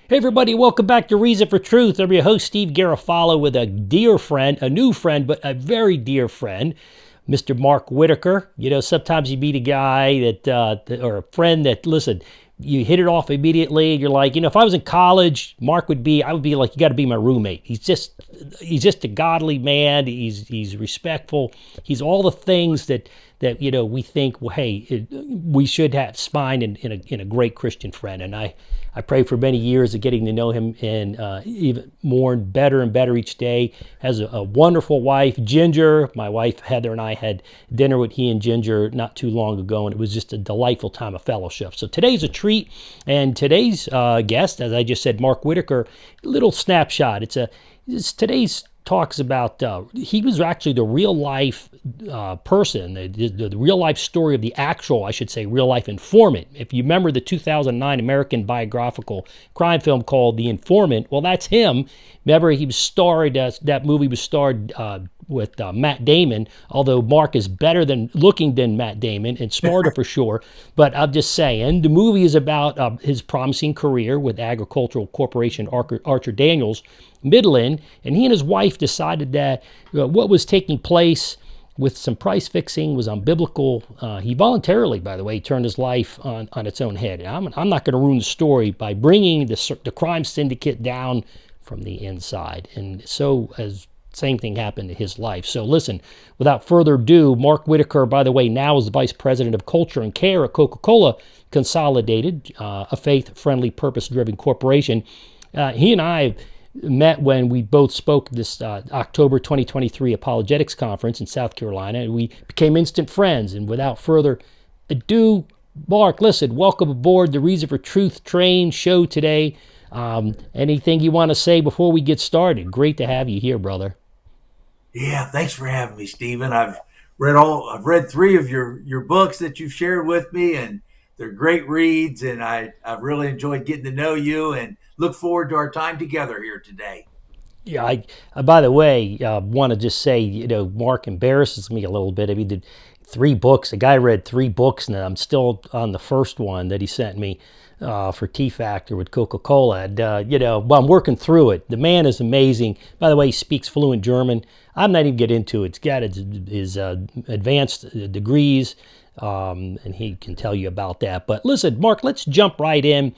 Hey everybody, welcome back to Reason for Truth. I'm your host, Steve Garofalo, with a dear friend, a new friend, but a very dear friend, Mr. Mark Whitacre. You know, sometimes you meet a guy or a friend that, listen, you hit it off immediately. You're like, if I was in college, I would be like, you got to be my roommate. He's just a godly man. He's respectful. He's all the things that we think, well, hey, we should have find in a great Christian friend. And I pray for many years of getting to know him, and even more and better each day. Has a wonderful wife, Ginger. My wife Heather and I had dinner with he and Ginger not too long ago, and it was just a delightful time of fellowship. So today's a treat, and today's guest, as I just said, Mark Whitacre. Little snapshot. Today's talks about he was actually the real life person, the real life story of the actual, I should say, real life informant. If you remember the 2009 American biographical crime film called The Informant, well, that's him. Remember, he was starred, that movie was starred with Matt Damon, although Mark is better than looking than Matt Damon and smarter for sure. But I'm just saying, the movie is about his promising career with agricultural corporation Archer Daniels Midland, and he and his wife decided that what was taking place with some price fixing was unbiblical. He voluntarily, by the way, turned his life on its own head. And I'm not going to ruin the story by bringing the crime syndicate down from the inside. And so, as same thing happened to his life. So listen, without further ado, Mark Whitacre, by the way, now is the Vice President of Culture and Care at Coca-Cola Consolidated, a faith-friendly, purpose-driven corporation. He and I met when we both spoke this October 2023 Apologetics Conference in South Carolina, and we became instant friends. And without further ado, Mark, listen, welcome aboard the Reason for Truth train show today. Anything you want to say before we get started? Great to have you here, brother. Yeah, thanks for having me, Stephen. I've read three of your books that you've shared with me, and they're great reads, and I've really enjoyed getting to know you and look forward to our time together here today. Yeah, by the way, want to just say, Mark embarrasses me a little bit. I mean, did three books. The guy read three books, and I'm still on the first one that he sent me for T Factor with Coca-Cola. And, well, I'm working through it. The man is amazing. By the way, he speaks fluent German. I'm not even get into it. It's got his advanced degrees, and he can tell you about that. But listen, Mark, let's jump right in.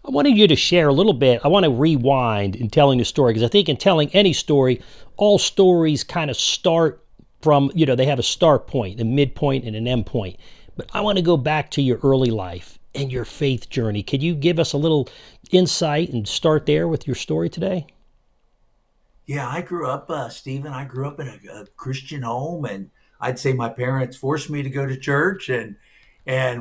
I wanted you to share a little bit. I want to rewind in telling the story, because I think in telling any story, all stories kind of start from, they have a start point, a midpoint, and an end point. But I want to go back to your early life and your faith journey. Could you give us a little insight and start there with your story today? Yeah, I grew up, Stephen. I grew up in a Christian home, and I'd say my parents forced me to go to church. And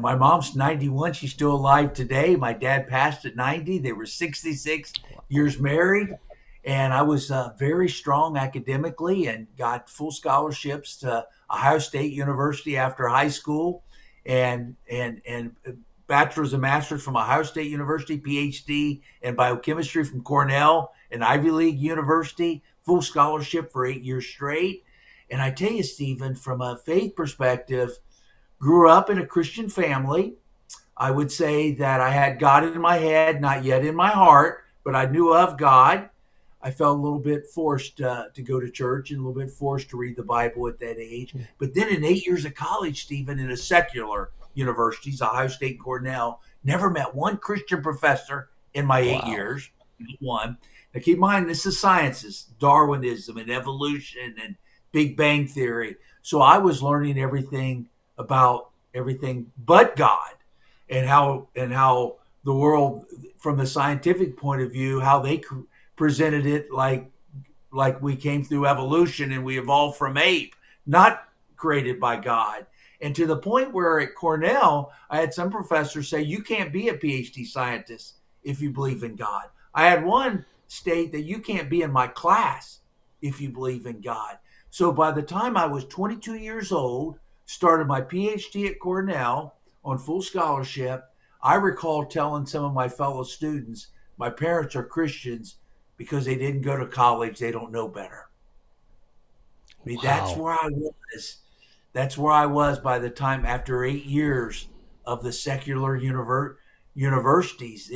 my mom's 91; she's still alive today. My dad passed at 90. They were 66 years married, and I was very strong academically and got full scholarships to Ohio State University after high school, and bachelor's and master's from Ohio State University, PhD in biochemistry from Cornell, an Ivy League university, full scholarship for 8 years straight. And I tell you, Stephen, from a faith perspective, grew up in a Christian family. I would say that I had God in my head, not yet in my heart, but I knew of God. I felt a little bit forced to go to church and a little bit forced to read the Bible at that age. But then in 8 years of college, Stephen, in a secular universities, Ohio State and Cornell, never met one Christian professor in my eight Wow. years. One. Now keep in mind, this is sciences, Darwinism and evolution and Big Bang Theory. So I was learning everything about everything but God, and how the world, from the scientific point of view, how they presented it, like we came through evolution and we evolved from ape, not created by God. And to the point where at Cornell, I had some professors say, you can't be a PhD scientist if you believe in God. I had one state that you can't be in my class if you believe in God. So by the time I was 22 years old, started my PhD at Cornell on full scholarship, I recall telling some of my fellow students, my parents are Christians because they didn't go to college. They don't know better. I mean, that's Wow. where I was. That's where I was by the time, after 8 years of the secular universities.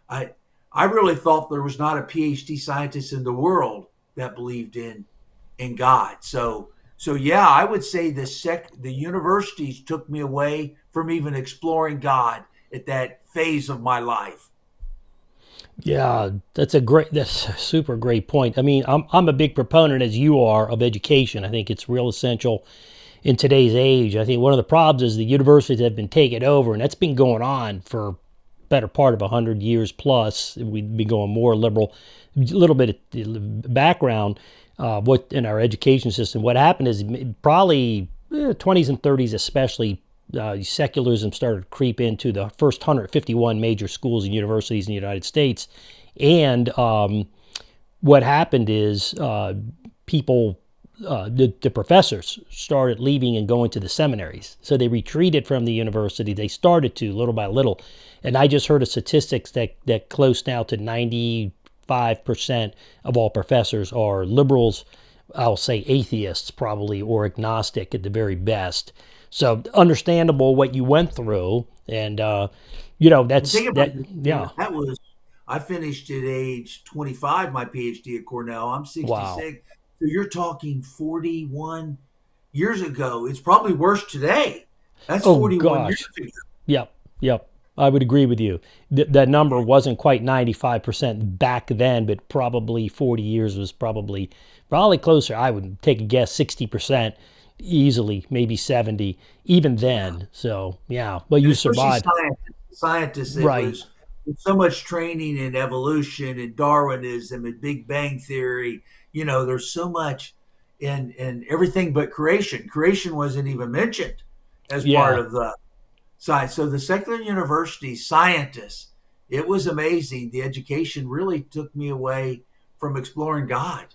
I I really thought there was not a PhD scientist in the world that believed in God. So yeah, I would say the universities took me away from even exploring God at that phase of my life. Yeah, that's a super great point. I mean, I'm a big proponent, as you are, of education. I think it's real essential in today's age. I think one of the problems is the universities have been taken over, and that's been going on for better part of 100 years plus. We've been going more liberal. A little bit of background, what in our education system. What happened is probably 20s and 30s, especially. Secularism started to creep into the first 151 major schools and universities in the United States, and what happened is people, the professors started leaving and going to the seminaries. So they retreated from the university. They started to little by little. And I just heard of statistics that close now to 95% of all professors are liberals, I'll say atheists probably, or agnostic at the very best. So understandable what you went through. And, And think about that, it, yeah, that was I finished at age 25 my PhD at Cornell. I'm wow. 66. So you're talking 41 years ago. It's probably worse today. That's Oh, 41 years gosh. ago. Yep, yep. I would agree with you. That number wasn't quite 95% back then, but probably 40 years was probably closer. I would take a guess 60% easily, maybe 70, even Yeah. then. So, yeah, well, And you especially survived. scientists, it Right. was with so much training in evolution and Darwinism and Big Bang Theory. There's so much in everything but creation. Creation wasn't even mentioned as part Yeah, of the science. So the secular university scientists, it was amazing. The education really took me away from exploring God.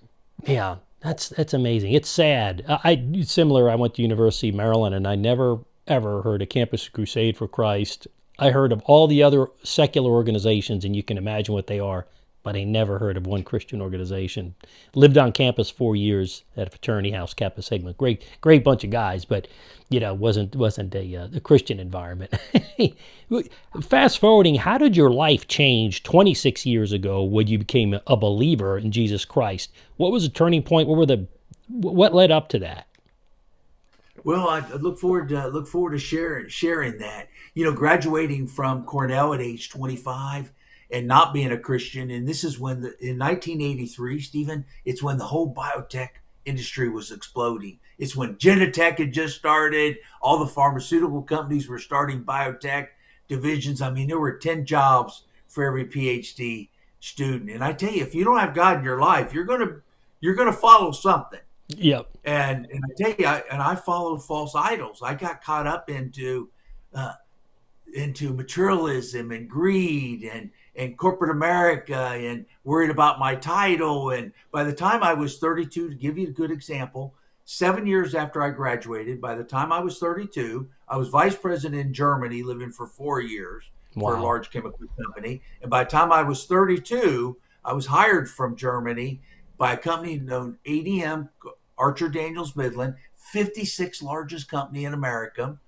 yeah. That's amazing. It's sad. Similar. I went to University of Maryland, and I never ever heard of Campus Crusade for Christ. I heard of all the other secular organizations, and you can imagine what they are, but I never heard of one Christian organization. Lived on campus 4 years at a fraternity house, Kappa Sigma. Great bunch of guys, but wasn't a Christian environment. Fast forwarding, how did your life change 26 years ago when you became a believer in Jesus Christ? What was the turning point? What led up to that? Well, I look forward to sharing that. Graduating from Cornell at age 25 and not being a Christian, and this is in 1983, Stephen, it's when the whole biotech industry was exploding. It's when Genentech had just started. All the pharmaceutical companies were starting biotech divisions. I mean, there were 10 jobs for every PhD student. And I tell you, if you don't have God in your life, you're gonna follow something. Yep. And I tell you, I followed false idols. I got caught up uh, into materialism and greed and corporate America and worried about my title. And by the time I was 32, to give you a good example, 7 years after I graduated, by the time I was 32, I was vice president in Germany, living for 4 years for a Wow. large chemical company. And by the time I was 32, I was hired from Germany by a company known ADM, Archer Daniels Midland, 56th largest company in America,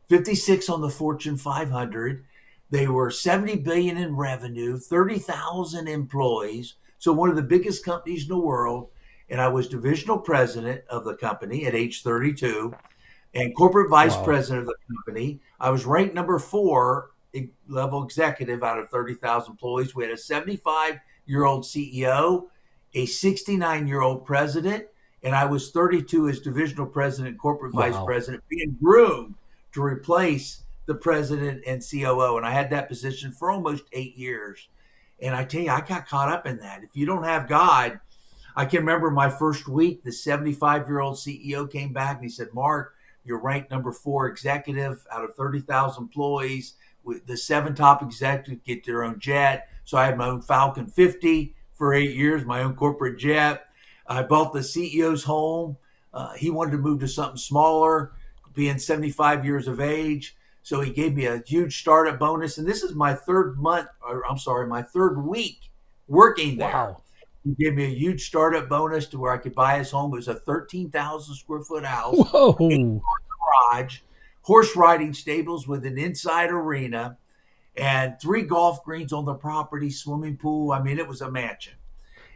56 on the Fortune 500. They were 70 billion in revenue, 30,000 employees, so one of the biggest companies in the world. And I was divisional president of the company at age 32 and corporate vice Wow. president of the company. I was ranked number 4 level executive out of 30,000 employees. We had a 75-year-old CEO, a 69-year-old president, and I was 32 as divisional president, corporate vice Wow. president, being groomed to replace the president and COO. And I had that position for almost 8 years. And I tell you, I got caught up in that. If you don't have God, I can remember my first week, the 75-year-old CEO came back and he said, Mark, you're ranked number 4 executive out of 30,000 employees. With the 7 top executives get their own jet. So I had my own Falcon 50 for 8 years, my own corporate jet. I bought the CEO's home. He wanted to move to something smaller, being 75 years of age. So he gave me a huge startup bonus. And this is my third month, or I'm sorry, my third week working there. Wow. He gave me a huge startup bonus to where I could buy his home. It was a 13,000 square foot house, Whoa. garage, horse riding stables with an inside arena. and 3 golf greens on the property, swimming pool. I mean, it was a mansion.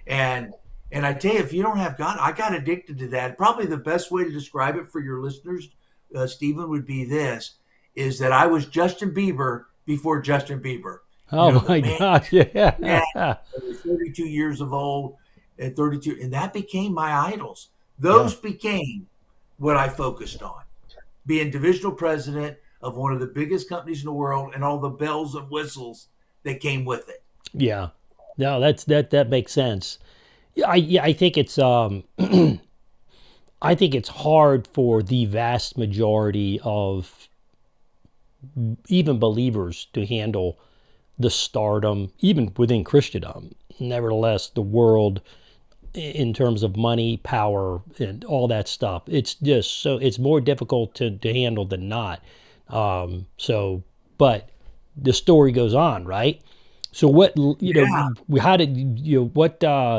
And I tell you, if you don't have God, I got addicted to that. Probably the best way to describe it for your listeners, Stephen, would be this: is that I was Justin Bieber before Justin Bieber. You know, Oh the my man, gosh. yeah, Yeah. I was 32 years of old at 32, and that became my idols. Yeah. Those became what I focused on. Being divisional president of one of the biggest companies in the world, and all the bells and whistles that came with it. Yeah. No, that makes sense. Yeah, I think it's I think it's hard for the vast majority of even believers to handle the stardom, even within Christendom. Nevertheless, the world, in terms of money, power, and all that stuff, it's just so it's more difficult to handle than not. So, but the story goes on, right? So, Yeah, how did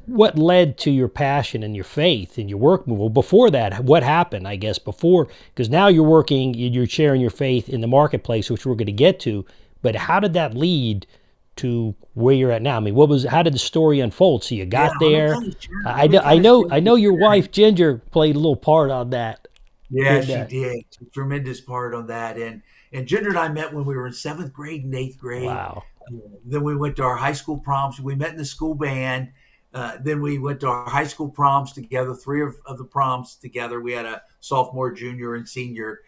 what led to your passion and your faith and your work? Well, before that, what happened? I guess before, because now you're working, you're sharing your faith in the marketplace, which we're going to get to. But how did that lead to where you're at now? I mean, how did the story unfold? So you yeah. got Let me there. kind of share. I Let me know, I kind of know, share I the know. Your wife experience. Ginger played a little part on that. Yeah, In she that, did. A tremendous part on that. And Ginger and I met when we were in 7th grade and 8th grade. wow, Then we went to our high school proms. We met in the school band. Then we went to our high school proms together. Three of the proms together. We had a sophomore, junior, and senior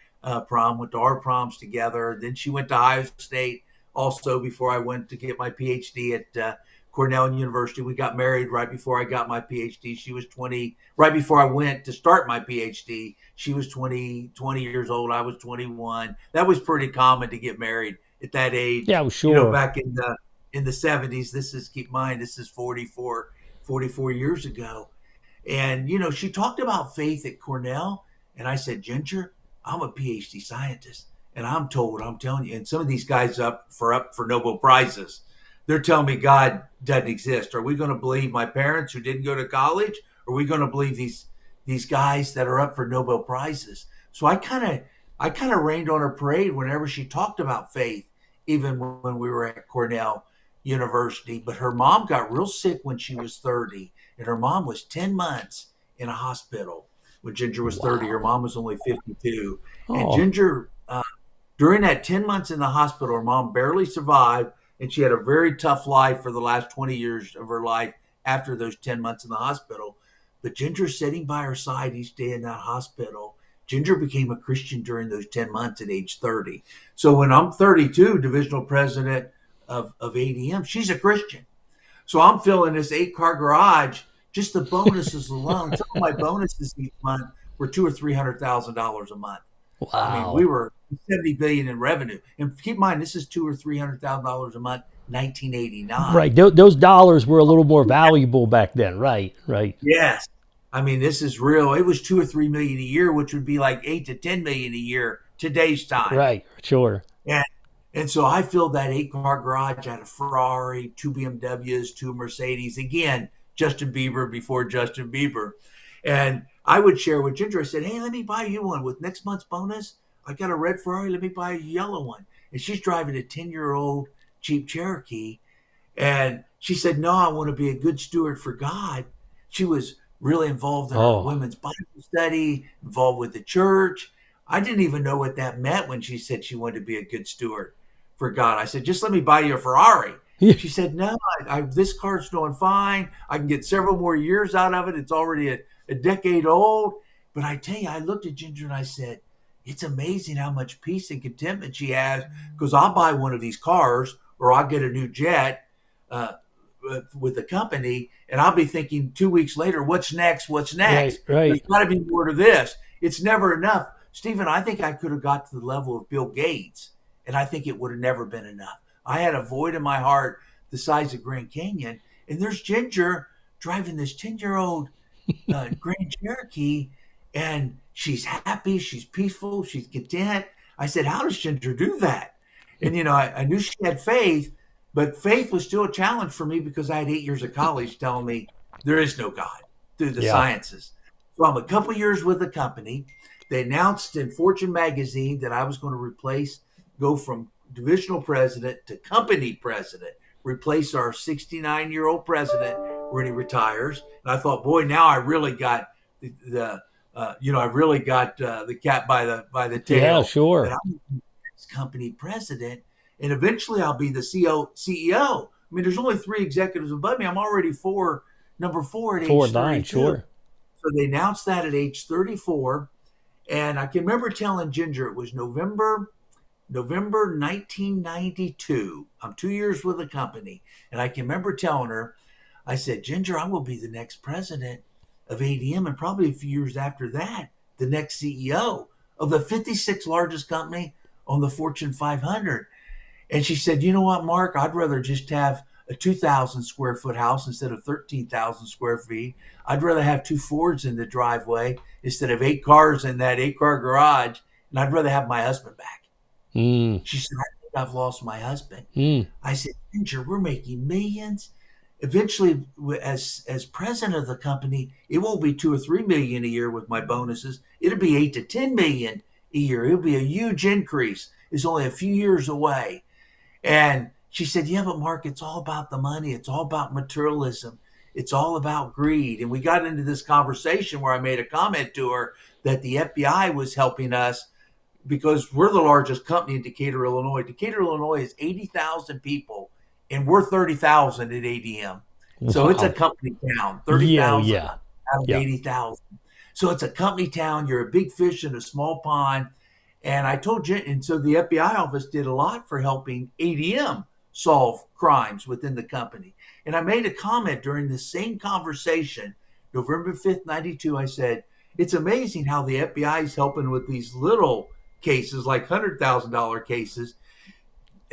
prom. Went to our proms together. Then she went to Ohio State also before I went to get my PhD at Cornell University. We got married right before I got my PhD. She was 20, right before I went to start my PhD. She was 20 years old. I was 21. That was pretty common to get married at that yeah, age, well, you know, sure, back in the 70s. This is, keep in mind, this is 44 years ago. And, you know, she talked about faith at Cornell. And I said, Ginger, I'm a PhD scientist. And I'm told, I'm telling you, and some of these guys up for Nobel Prizes, they're telling me God doesn't exist. Are we going to believe my parents who didn't go to college? Or are we going to believe these guys that are up for Nobel Prizes? So I kind of rained on her parade whenever she talked about faith, even when we were at Cornell University. But her mom got real sick when she was 30, and her mom was 10 months in a hospital. When Ginger was 30, her wow. mom was only 52. And Oh, Ginger, during that 10 months in the hospital, her mom barely survived, and she had a very tough life for the last 20 years of her life after those 10 months in the hospital. But Ginger sitting by her side each day in that hospital. Ginger became a Christian during those 10 months at age 30. So when I'm 32, divisional president of ADM, she's a Christian. So I'm filling this 8 car garage. Just the bonuses alone, some of my bonuses each month were two or $300,000 a month. I mean, we wow. were 70 billion in revenue. And keep in mind, this is two or $300,000 a month, 1989. Right, those dollars were a little more valuable back then. Right, right, Yes. I mean, this is real. It was 2 or 3 million a year, which would be like 8 to 10 million a year today's time. right. Sure. And so I filled that 8 car garage. I had a Ferrari, two BMWs, two Mercedes. Again, Justin Bieber before Justin Bieber. And I would share with Ginger. I said, "Hey, let me buy you one with next month's bonus. I got a red Ferrari. Let me buy a yellow one." And she's driving a 10-year-old Jeep Cherokee. And she said, "No, I want to be a good steward for God." She was really involved in our Oh, women's Bible study, involved with the church. I didn't even know what that meant when she said she wanted to be a good steward for God. I said, "Just let me buy you a Ferrari." yeah. She said, "No, this car's doing fine. I can get several more years out of it. It's already a decade old." But I tell you, I looked at Ginger and I said, "It's amazing how much peace and contentment she has, because I'll buy one of these cars or I'll get a new jet uh, with the company, and I'll be thinking 2 weeks later, what's next? What's Right, next? There's right. got to be more to this. It's never enough." Stephen, I think I could have got to the level of Bill Gates, and I think it would have never been enough. I had a void in my heart the size of Grand Canyon, and there's Ginger driving this 10-year-old Grand Cherokee, and she's happy, she's peaceful, she's content. I said, "How does Ginger do that?" And you know, I knew she had faith, but faith was still a challenge for me because I had 8 years of college telling me there is no God through the Yeah. sciences. So I'm a couple years with the company. They announced in Fortune magazine that I was going to go from divisional president to company president, replace our 69-year-old president when he retires. And I thought, boy, now I really got I really got the cat by the Yeah, tail. That sure. I'm company president, and eventually I'll be the CEO. I mean, there's only three executives above me. I'm already number four at Forward age line, 32. sure. So they announced that at age 34, and I can remember telling Ginger it was November 1992. I'm 2 years with the company, and I can remember telling her, I said, Ginger, I'm going to be the next president of ADM, and probably a few years after that, the next CEO of the 56th largest company on the Fortune 500. And she said, you know what, Mark, I'd rather just have a 2,000 square foot house instead of 13,000 square feet. I'd rather have two Fords in the driveway instead of 8 cars in that 8 car garage. And I'd rather have my husband back. Mm, She said, I think I've lost my husband. mm. I said, Ginger, we're making millions. Eventually, as president of the company, it won't be 2 or 3 million a year with my bonuses. It'll be 8 to 10 million a year. It'll be a huge increase. It's only a few years away. And she said, yeah, but Mark, it's all about the money. It's all about materialism. It's all about greed. And we got into this conversation where I made a comment to her that the FBI was helping us because we're the largest company in Decatur, Illinois. Decatur, Illinois is 80,000 people, and we're 30,000 at ADM. So it's a Wow. company town, Yeah, 30,000 yeah, out of yeah. 80,000. So it's a company town. You're a big fish in a small pond. And I told Jen, and so the FBI office did a lot for helping ADM solve crimes within the company. And I made a comment during the same conversation, November 5th, 92. I said, it's amazing how the FBI is helping with these little cases, like $100,000 cases.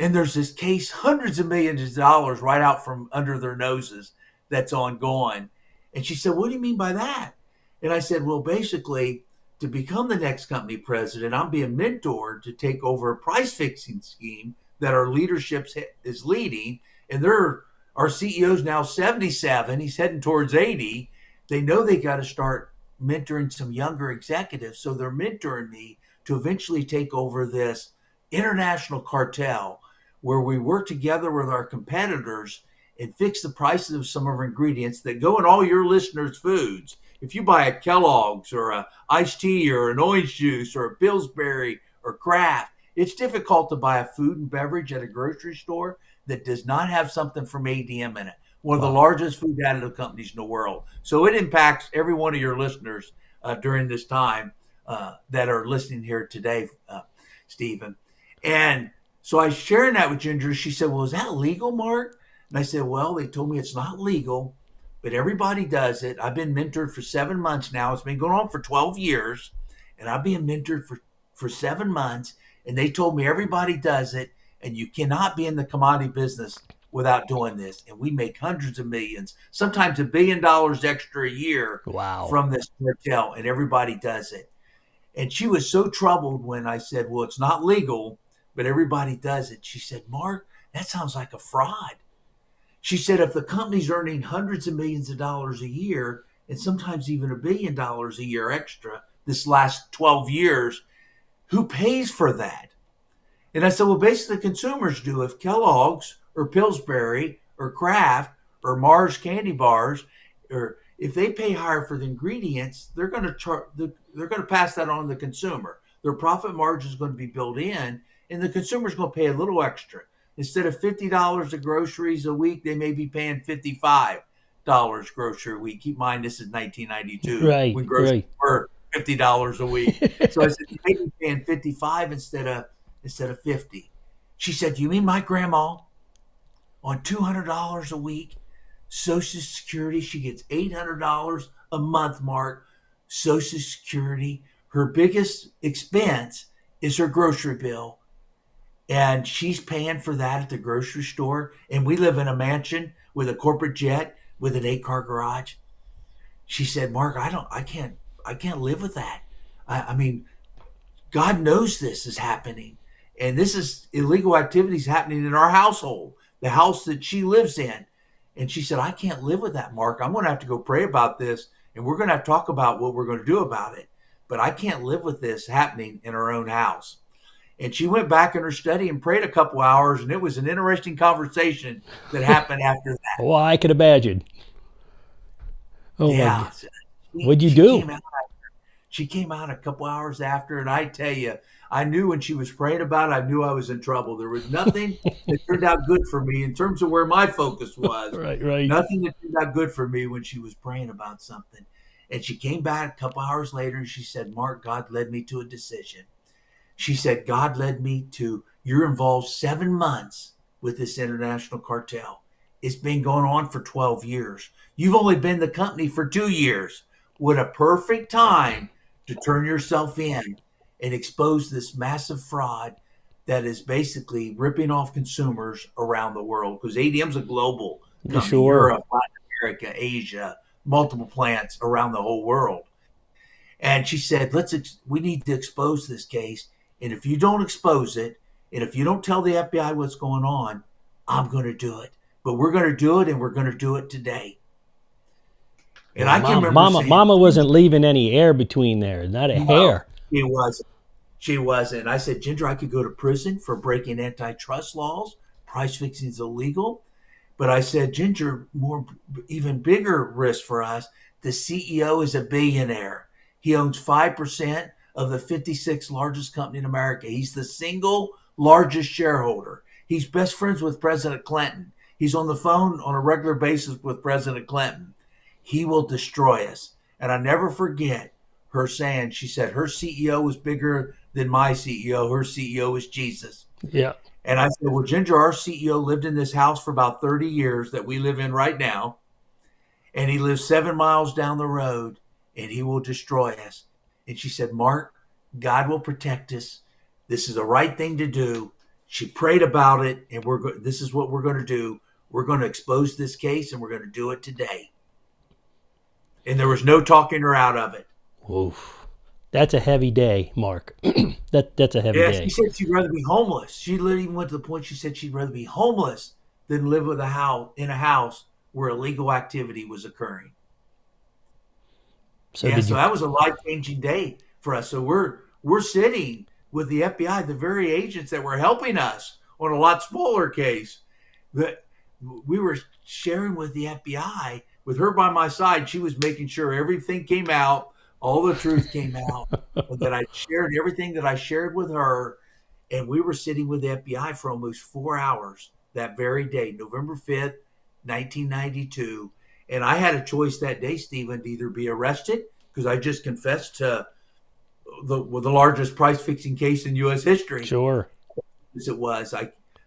And there's this case, hundreds of millions of dollars right out from under their noses that's ongoing. And she said, what do you mean by that? And I said, well, basically, to become the next company president, I'm being mentored to take over a price fixing scheme that our leadership is leading. And our CEO's now 77. He's heading towards 80. They know they got to start mentoring some younger executives. So they're mentoring me to eventually take over this international cartel where we work together with our competitors and fix the prices of some of our ingredients that go in all your listeners' foods. If you buy a Kellogg's or a iced tea or an orange juice or a Pillsbury or Kraft, it's difficult to buy a food and beverage at a grocery store that does not have something from ADM in it. One of the Wow. largest food additive companies in the world. So it impacts every one of your listeners during this time that are listening here today, Stephen. And so I was sharing that with Ginger. She said, well, is that legal, Mark? And I said, well, they told me it's not legal, but everybody does it. I've been mentored for 7 months now. It's been going on for 12 years, and I've been mentored for 7 months. And they told me everybody does it, and you cannot be in the commodity business without doing this. And we make hundreds of millions, sometimes $1 billion extra a year Wow. from this cartel, and everybody does it. And she was so troubled when I said, well, it's not legal, but everybody does it. She said, Mark, that sounds like a fraud. She said, if the company's earning hundreds of millions of dollars a year, and sometimes even $1 billion a year extra this last 12 years, who pays for that? And I said, well, basically consumers do. If Kellogg's or Pillsbury or Kraft or Mars candy bars, or if they pay higher for the ingredients, they're going to pass that on to the consumer. Their profit margin is going to be built in, and the consumer is going to pay a little extra. Instead of $50 of groceries a week, they may be paying $55 grocery a week. Keep in mind, this is 1992 Right, when groceries right. were $50 a week. So I said, you may be paying 55 instead of 50. She said, you mean my grandma on $200 a week, Social Security, she gets $800 a month, Mark, Social Security. Her biggest expense is her grocery bill. And she's paying for that at the grocery store. And we live in a mansion with a corporate jet with an 8 car garage. She said, Mark, I can't live with that. I mean, God knows this is happening. And this is illegal activities happening in our household, the house that she lives in. And she said, I can't live with that, Mark. I'm going to have to go pray about this. And we're going to have to talk about what we're going to do about it. But I can't live with this happening in our own house. And she went back in her study and prayed a couple hours, and it was an interesting conversation that happened after that. Well, I can imagine. Oh my Yeah, God. so What'd you she do? came out. She came out a couple hours after, and I tell you, I knew when she was praying about it, I knew I was in trouble. There was nothing that turned out good for me in terms of where my focus was. Right, right. Nothing that turned out good for me when she was praying about something. And she came back a couple hours later and she said, Mark, God led me to a decision. She said, God led me to, you're involved 7 months with this international cartel. It's been going on for 12 years. You've only been the company for 2 years. What a perfect time to turn yourself in and expose this massive fraud that is basically ripping off consumers around the world. Because ADM's a global company, Sure. Europe, Latin America, Asia, multiple plants around the whole world. And she said, we need to expose this case. And if you don't expose it, and if you don't tell the FBI what's going on, I'm going to do it. But we're going to do it, and we're going to do it today. And Well, I can mom, remember mama, saying, mama wasn't leaving any air between there. Not a no, hair. she wasn't. She wasn't. I said, Ginger, I could go to prison for breaking antitrust laws. Price fixing is illegal. But I said, Ginger, even bigger risk for us. The CEO is a billionaire. He owns 5% of the 56th largest company in America. He's the single largest shareholder. He's best friends with President Clinton. He's on the phone on a regular basis with President Clinton. He will destroy us. And I never forget her saying, she said, her CEO is bigger than my CEO. Her CEO is Jesus. Yeah. And I said, well, Ginger, our CEO lived in this house for about 30 years that we live in right now. And he lives 7 miles down the road and he will destroy us. And she said, Mark, God will protect us. This is the right thing to do. She prayed about it. And this is what we're going to do. We're going to expose this case and we're going to do it today. And there was no talking her out of it. Oof. That's a heavy day, Mark. That's a heavy Yeah, she day. said she'd rather be homeless. She literally went to the point she said she'd rather be homeless than live in a house where illegal activity was occurring. So Yeah, did so you? that was a life-changing day for us. So we're sitting with the FBI, the very agents that were helping us on a lot smaller case. That we were sharing with the FBI, with her by my side. She was making sure everything came out, all the truth came out, and that I shared everything that I shared with her. And we were sitting with the FBI for almost 4 hours that very day, November 5th, 1992. And I had a choice that day, Stephen, to either be arrested because I just confessed to the largest price fixing case in U.S. history, Sure. as it was.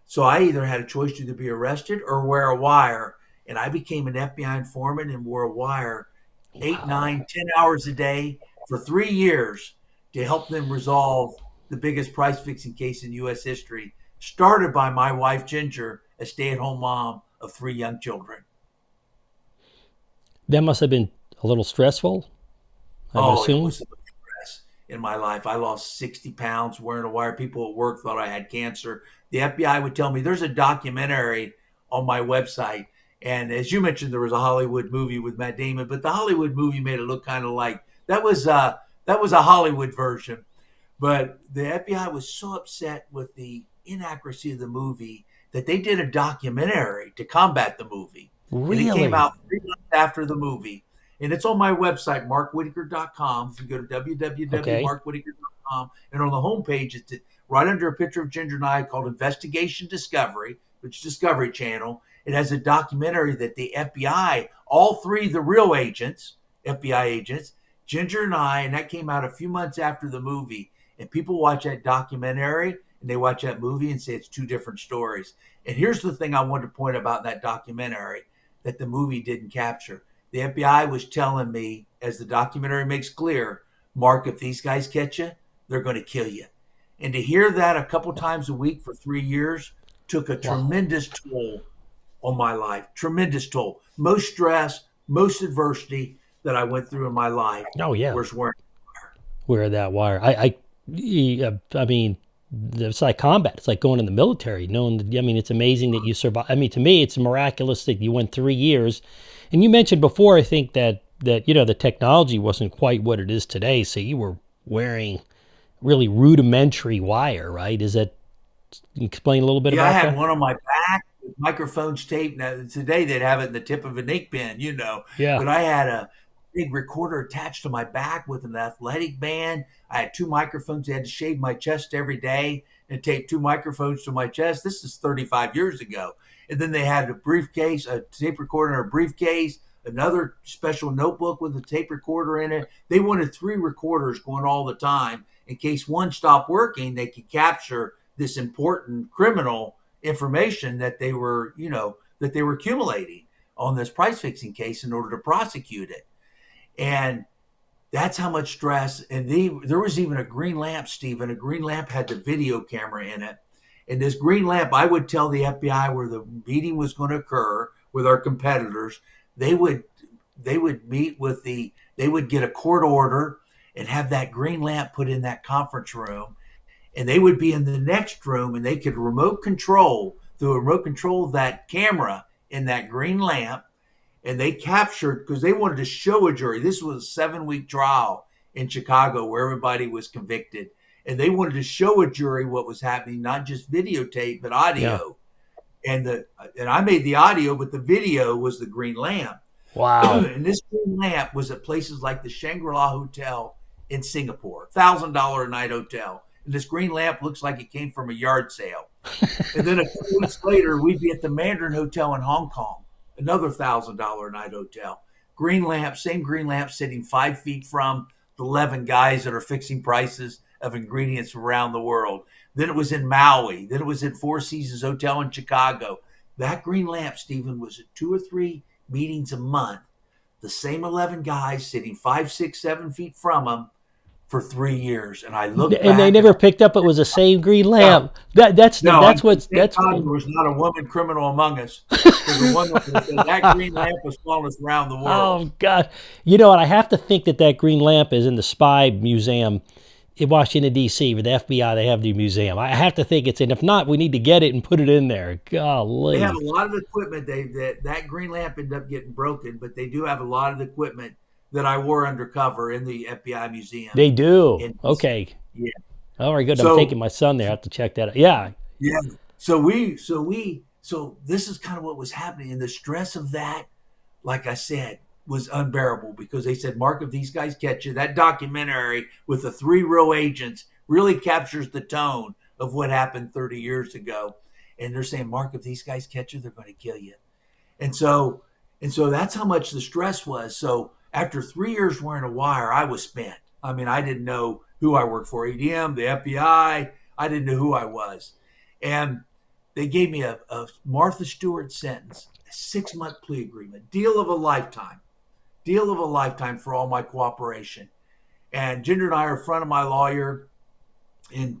So I either had a choice to either be arrested or wear a wire. And I became an FBI informant and wore a wire 8, Wow. 9, 10 hours a day for 3 years to help them resolve the biggest price fixing case in U.S. history, started by my wife, Ginger, a stay at home mom of 3 young children. That must have been a little stressful, I would Oh, it assume. was the stress in my life. I lost 60 pounds wearing a wire. People at work thought I had cancer. The FBI would tell me there's a documentary on my website. And as you mentioned, there was a Hollywood movie with Matt Damon, but the Hollywood movie made it look kind of like that was a Hollywood version. But the FBI was so upset with the inaccuracy of the movie that they did a documentary to combat the movie. And it came Really? out 3 months after the movie. And it's on my website, markwhitacre.com. If you go to Okay. www.markwhitacre.com, and on the homepage, it's right under a picture of Ginger and I called Investigation Discovery, which is Discovery Channel. It has a documentary that the FBI, all three of the real agents, FBI agents, Ginger and I, and that came out a few months after the movie. And people watch that documentary and they watch that movie and say it's two different stories. And here's the thing I wanted to point about that documentary that the movie didn't capture. The FBI was telling me, as the documentary makes clear, Mark, if these guys catch you, they're going to kill you. And to hear that a couple times a week for 3 years took a Wow. tremendous toll on my life. Tremendous toll. Most stress, most adversity that I went through in my life Oh yeah. was wearing. Wear that wire. I mean, it's like combat. It's like going in the military. Knowing that, I mean, it's amazing that you survive. I mean, to me, it's miraculous that you went 3 years. And you mentioned before, I think that the technology wasn't quite what it is today. So you were wearing really rudimentary wire, right? Is that, can you explain a little bit Yeah, I about had that? one on my back with microphones taped. Now, today they'd have it in the tip of an ink pen, Yeah. but I had a big recorder attached to my back with an athletic band. I had two microphones. I had to shave my chest every day and tape two microphones to my chest. This is 35 years ago. And then they had a briefcase, a tape recorder in a briefcase, another special notebook with a tape recorder in it. They wanted three recorders going all the time in case one stopped working, they could capture this important criminal information that they were, that they were accumulating on this price fixing case in order to prosecute it. And that's how much stress. And there was even a green lamp, Stephen. A green lamp had the video camera in it. And this green lamp, I would tell the FBI where the meeting was going to occur with our competitors. They would meet with they would get a court order and have that green lamp put in that conference room, and they would be in the next room, and they could remote control through a remote control that camera in that green lamp. And they captured, because they wanted to show a jury, this was a 7-week trial in Chicago where everybody was convicted, and they wanted to show a jury what was happening, not just videotape but Yeah. audio. And I made the audio, but the video was the green lamp. Wow. And this green lamp was at places like the Shangri-La Hotel in Singapore, $1,000 a night hotel. And this green lamp looks like it came from a yard sale. And then a few weeks later, we'd be at the Mandarin Hotel in Hong Kong, another $1,000 a night hotel. Green lamp, same green lamp, sitting 5 feet from the 11 guys that are fixing prices of ingredients around the world. Then it was in Maui. Then it was at Four Seasons Hotel in Chicago. That green lamp, Stephen, was at 2 or 3 meetings a month. The same 11 guys sitting 5, 6, 7 feet from them for 3 years. And I look And they back and never picked up it was the same green no, lamp. That's no, that's what's thank that's God there was not a woman criminal among us, because that green lamp was following us around the world. oh god. You know what? I have to think that that green lamp is in the Spy Museum in Washington D.C. with the FBI. They have the museum. I have to think it's in. If not, we need to get it and put it in there. They have Golly. a lot of equipment. That green lamp ended up getting broken, but they do have a lot of equipment that I wore undercover in the FBI museum. They do. And Okay. yeah, All right, good. I'm so taking my son there. I have to check that out. Yeah. yeah, so this is kind of what was happening, and the stress of that, like I said, was unbearable, because they said, Mark, if these guys catch you, that documentary with the three real agents really captures the tone of what happened 30 years ago. And they're saying, Mark, if these guys catch you, they're going to kill you. And so, that's how much the stress was. So after 3 years wearing a wire, I was spent. I mean, I didn't know who I worked for, ADM, the FBI. I didn't know who I was. And they gave me a Martha Stewart sentence, a 6-month plea agreement, deal of a lifetime for all my cooperation. And Ginger and I are in front of my lawyer, and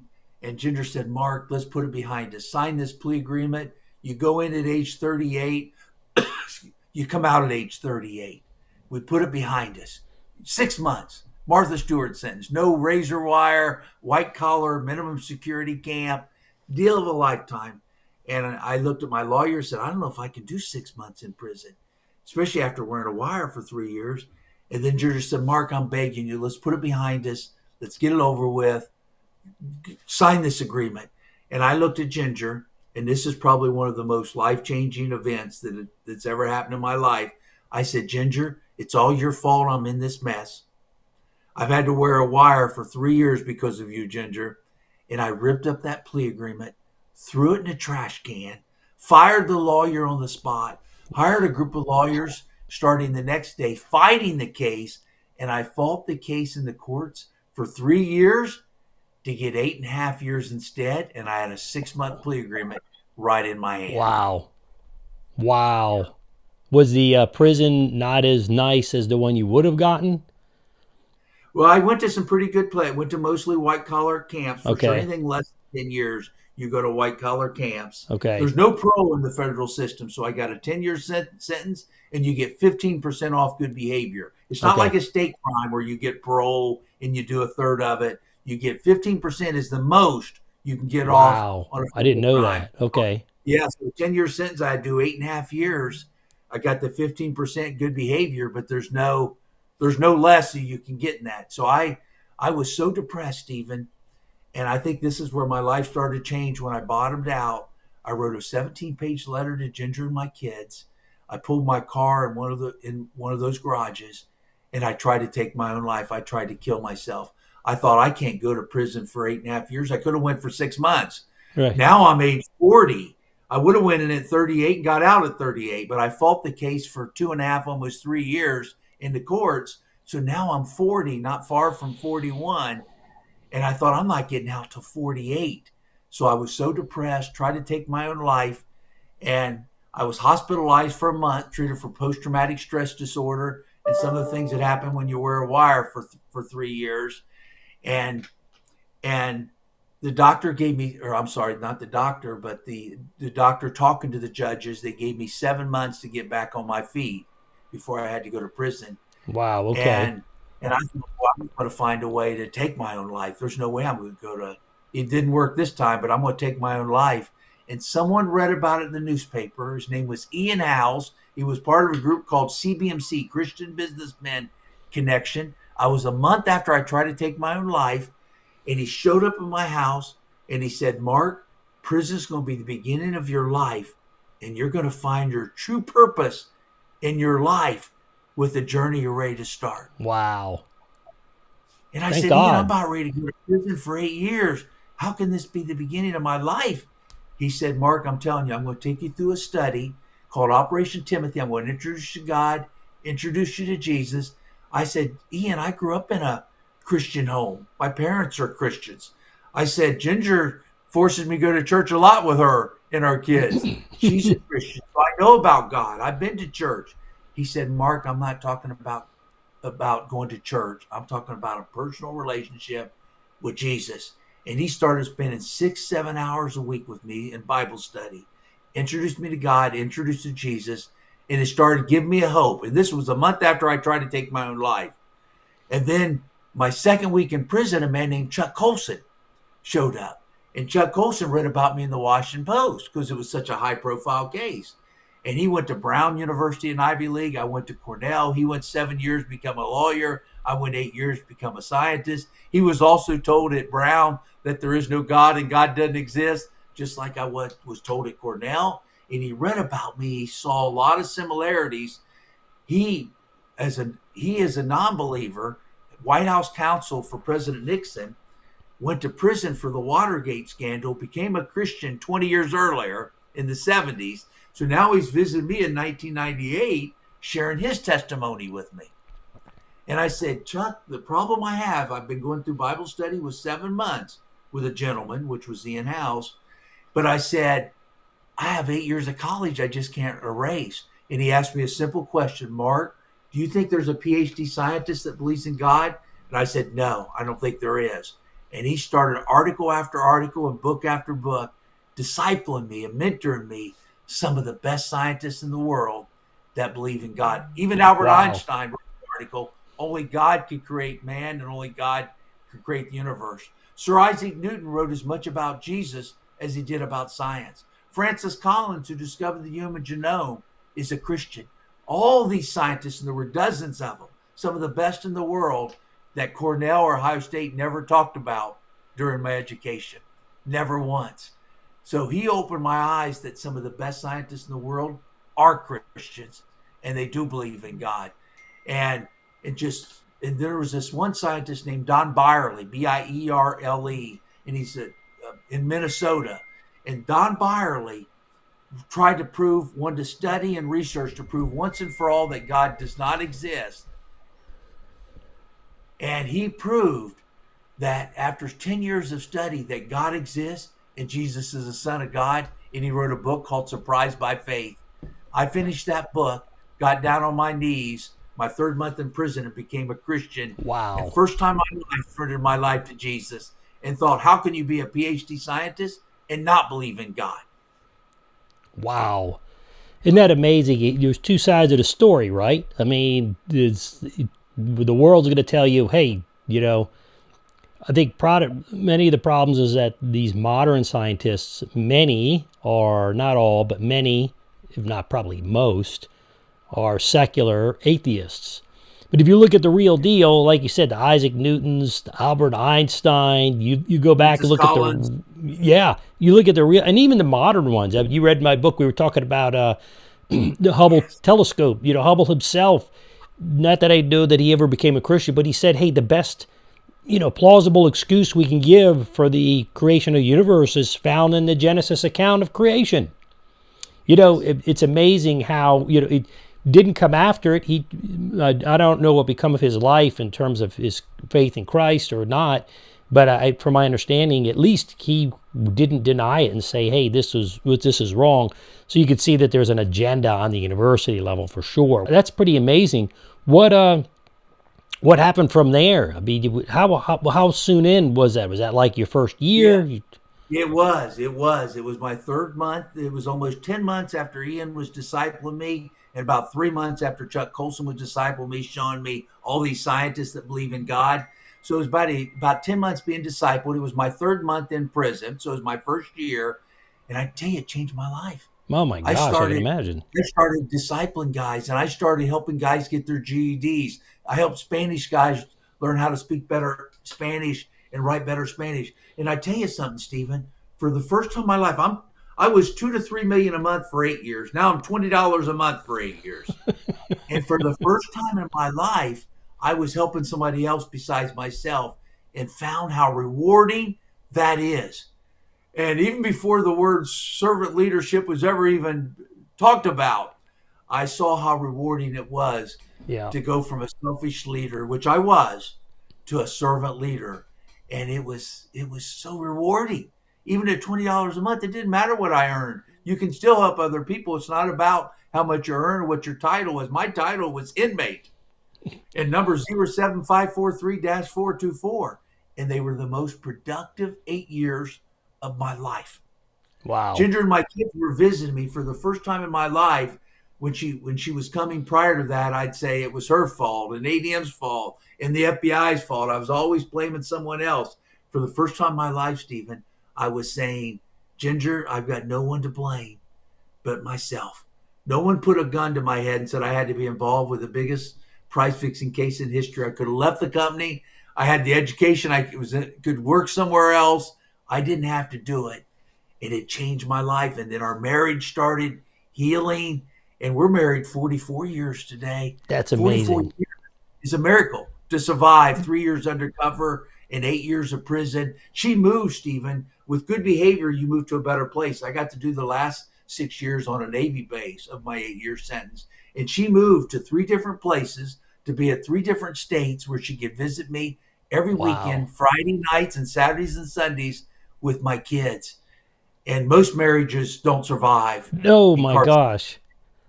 Ginger said, Mark, let's put it behind us. Sign this plea agreement. You go in at age 38. You come out at age 38. We put it behind us. 6 months. Martha Stewart sentence. No razor wire, white collar, minimum security camp. Deal of a lifetime. And I looked at my lawyer and said, I don't know if I can do 6 months in prison, especially after wearing a wire for 3 years. And then Ginger said, Mark, I'm begging you, let's put it behind us. Let's get it over with. Sign this agreement. And I looked at Ginger, and this is probably one of the most life-changing events that's ever happened in my life. I said, Ginger, it's all your fault I'm in this mess. I've had to wear a wire for 3 years because of you, Ginger. And I ripped up that plea agreement, threw it in a trash can, fired the lawyer on the spot, hired a group of lawyers starting the next day, fighting the case, and I fought the case in the courts for 3 years to get 8.5 years instead, and I had a 6-month plea agreement right in my hand. Wow. Wow. Was the prison not as nice as the one you would have gotten? Well, I went to some pretty good play. I went to mostly white-collar camps. For sure. Okay. Anything less than 10 years, you go to white-collar camps. Okay. There's no parole in the federal system, so I got a 10-year sentence, and you get 15% off good behavior. It's not Okay. like a state crime where you get parole and you do a third of it. You get 15% is the most you can get off Wow. on a I didn't know crime. that. Okay. Yeah, so a 10-year sentence, I do 8.5 years. I got the 15% good behavior, but there's no less that you can get in that. So I was so depressed, Stephen, And I think this is where my life started to change when I bottomed out. I wrote a 17-page letter to Ginger and my kids. I pulled my car in one of those garages, and I tried to take my own life. I tried to kill myself. I thought I can't go to prison for 8.5 years. I could have went for 6 months. Right. Now I'm age 40. I would have went in at 38 and got out at 38, but I fought the case for 2.5, almost 3 years in the courts. So now I'm 40, not far from 41. And I thought, I'm not getting out till 48. So I was so depressed, tried to take my own life. And I was hospitalized for a month, treated for post traumatic stress disorder and some of the things that happen when you wear a wire for 3 years. And, and the doctor gave me, or I'm sorry, not the doctor, but the doctor talking to the judges, they gave me 7 months to get back on my feet before I had to go to prison. Wow. Okay. And I thought, well, I'm going to find a way to take my own life. There's no way I'm going to go to. It didn't work this time, but I'm going to take my own life. And someone read about it in the newspaper. His name was Ian Howes. He was part of a group called CBMC, Christian Businessmen Connection. I was a month after I tried to take my own life, and he showed up in my house and he said, Mark, prison's going to be the beginning of your life, and you're going to find your true purpose in your life with the journey you're ready to start. Wow. And I Thank said, Ian, I'm God. about ready to go to prison for 8 years. How can this be the beginning of my life? He said, Mark, I'm telling you, I'm going to take you through a study called Operation Timothy. I'm going to introduce you to God, introduce you to Jesus. I said, Ian, I grew up in a Christian home. My parents are Christians. I said, Ginger forces me to go to church a lot with her and our kids. She's a Christian. So I know about God. I've been to church. He said, Mark, I'm not talking about going to church. I'm talking about a personal relationship with Jesus. And he started spending 6-7 hours a week with me in Bible study, introduced me to God, introduced to Jesus, and it started giving me a hope. And this was a month after I tried to take my own life. And then my second week in prison, a man named Chuck Colson showed up. And Chuck Colson read about me in the Washington Post because it was such a high profile case. And he went to Brown University in Ivy League. I went to Cornell. He went 7 years to become a lawyer. I went 8 years to become a scientist. He was also told at Brown that there is no God and God doesn't exist, just like I was told at Cornell. And he read about me. He saw a lot of similarities. He, as a non-believer, White House counsel for President Nixon, went to prison for the Watergate scandal, became a Christian 20 years earlier in the 70s. So now he's visited me in 1998, sharing his testimony with me. And I said, Chuck, the problem I have, I've been going through Bible study with 7 months with a gentleman, which was Ian Howes. But I said, I have 8 years of college I just can't erase. And he asked me a simple question, Mark, do you think there's a PhD scientist that believes in God? And I said, no, I don't think there is. And he started article after article and book after book, discipling me and mentoring me, some of the best scientists in the world that believe in God. Even Albert Einstein wrote an article, only God could create man and only God could create the universe. Sir Isaac Newton wrote as much about Jesus as he did about science. Francis Collins, who discovered the human genome, is a Christian. All these scientists, and there were dozens of them, some of the best in the world that Cornell or Ohio State never talked about during my education. Never once. So he opened my eyes that some of the best scientists in the world are Christians and they do believe in God. And there was this one scientist named Don Byerly, Bierle, and he's in Minnesota. And Don Byerly wanted to study and research to prove once and for all that God does not exist. And he proved that after 10 years of study that God exists and Jesus is the Son of God, and he wrote a book called Surprised by Faith. I finished that book, got down on my knees, my 3rd month in prison, and became a Christian. Wow. And first time I surrendered my life to Jesus and thought, how can you be a PhD scientist and not believe in God? Wow. Isn't that amazing? There's two sides of the story, right? I mean, the world's going to tell you, hey, I think many of the problems is that these modern scientists, many, or not all, but many, if not probably most, are secular atheists. But if you look at the real deal, like you said, the Isaac Newtons, the Albert Einstein, you go back and Francis look at Collins. the, yeah, you look at the real, and even the modern ones. You read my book, we were talking about the Hubble Yes. telescope. Hubble himself, not that I know that he ever became a Christian, but he said, hey, the best, plausible excuse we can give for the creation of the universe is found in the Genesis account of creation. Yes. It's amazing how, it didn't come after it. I don't know what become of his life in terms of his faith in Christ or not, but from my understanding, at least he didn't deny it and say, hey, this is wrong. So you could see that there's an agenda on the university level for sure. That's pretty amazing. What happened from there? I mean, how soon in was that? Was that like your first Yeah. year? It was. It was. It was my third month. It was almost 10 months after Ian was discipling me, and about 3 months after Chuck Colson was discipling me, showing me all these scientists that believe in God. So it was about 10 months being discipled. It was my third month in prison. So it was my first year. And I tell you, it changed my life. Oh my I gosh, I can started imagine. I started discipling guys, and I started helping guys get their GEDs. I helped Spanish guys learn how to speak better Spanish and write better Spanish. And I tell you something, Stephen, for the first time in my life, I was 2 to 3 million a month for 8 years. Now I'm $20 a month for 8 years. And for the first time in my life, I was helping somebody else besides myself and found how rewarding that is. And even before the word servant leadership was ever even talked about, I saw how rewarding it was Yeah. to go from a selfish leader, which I was, to a servant leader. And it was so rewarding. Even at $20 a month, it didn't matter what I earned. You can still help other people. It's not about how much you earn or what your title was. My title was inmate and number 07543-424. And they were the most productive 8 years of my life. Wow. Ginger and my kids were visiting me for the first time in my life. When she was coming prior to that, I'd say it was her fault and ADM's fault and the FBI's fault. I was always blaming someone else. For the first time in my life, Stephen, I was saying, Ginger, I've got no one to blame but myself. No one put a gun to my head and said I had to be involved with the biggest price fixing case in history. I could have left the company. I had the education. Could work somewhere else. I didn't have to do it, and it changed my life. And then our marriage started healing, and we're married 44 years today. That's 44 amazing. years is a miracle to survive 3 years undercover and 8 years of prison. She moved, Stephen. With good behavior, you move to a better place. I got to do the last 6 years on a Navy base of my 8 year sentence. And she moved to 3 different places to be at 3 different states where she could visit me every Wow. weekend, Friday nights and Saturdays and Sundays with my kids. And most marriages don't survive Oh my incarceration. gosh.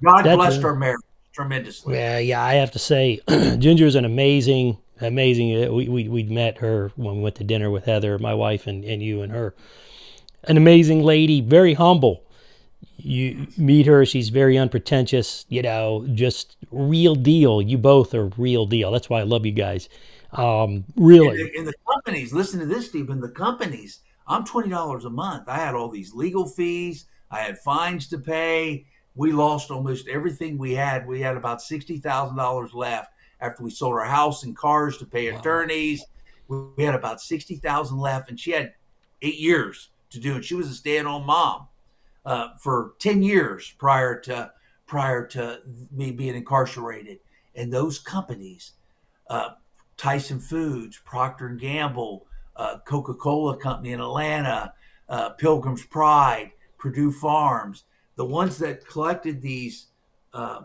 God That's blessed a our marriage tremendously. yeah. I have to say, Ginger's an amazing. We met her when we went to dinner with Heather, my wife, and you and her. An amazing lady, very humble. You Yes. meet her, she's very unpretentious. Just real deal. You both are real deal. That's why I love you guys. And Really. the, and the companies, listen to this, Stephen, the companies, I'm $20 a month. I had all these legal fees. I had fines to pay. We lost almost everything we had. We had about $60,000 left after we sold our house and cars to pay Wow. attorneys. We had about 60,000 left, and she had 8 years to do it. She was a stay-at-home mom for 10 years prior to me being incarcerated. And those companies, uh, Tyson Foods, Procter and Gamble, Coca-Cola Company in Atlanta, Pilgrim's Pride, Purdue Farms, the ones that collected these uh,